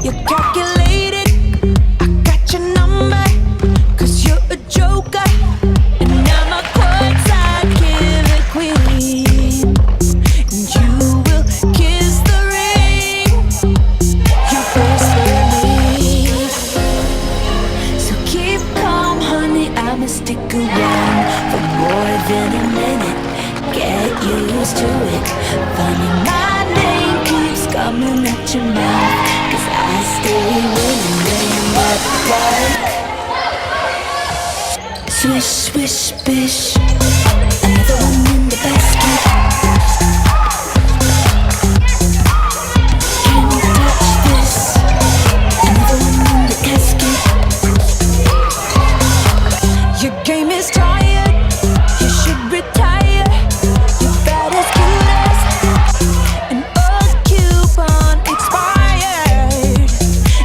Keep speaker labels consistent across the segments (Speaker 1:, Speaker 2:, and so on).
Speaker 1: You're calculated, I got your number, 'cause you're a joker, and I'm a courtside killer queen. And you will kiss the ring you first for me. So keep calm, honey, I'ma stick around for more than a minute. Get used to it. Funny, my name keeps coming at your mouth, 'cause I stay winning when you're up like swish, swish, bish. Another one in the basket. Can't touch this. Another one in the casket. Your game is tired, you should retire. You're bad as killers, and old coupon expired.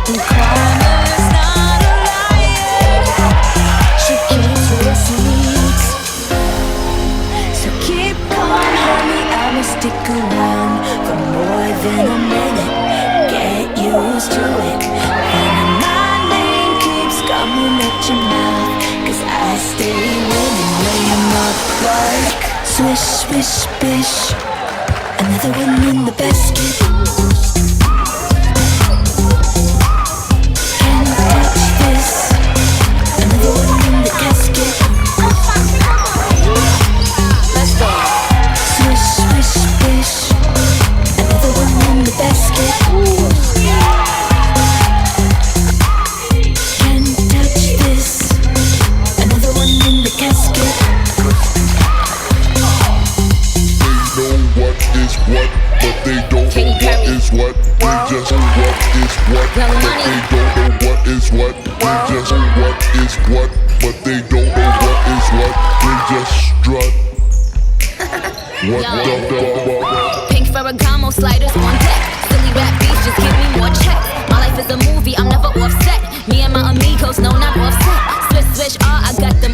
Speaker 1: And karma's not a liar, she keeps receipts. So keep calm, honey, I'ma stick around for more than a minute. Get used to it. And my name keeps coming at your mouth, 'cause I stay winning, laying up like swish, swish, bish. Another one in the basket. Can't touch this. Another one in the casket. Let's go. Swish, swish, bish. Another one in the basket. Can't touch this. Another one in the casket.
Speaker 2: They know what is what, but they don't know what is what. They just know what is what, but they don't know what is what. They just know what is what, but they don't know what is what. They just strut. What the
Speaker 3: Pink Ferragamo sliders on deck. Silly rap beats, just give me more checks. My life is a movie, I'm never offset. Me and my amigos, no, not offset. Swish, swish, I got the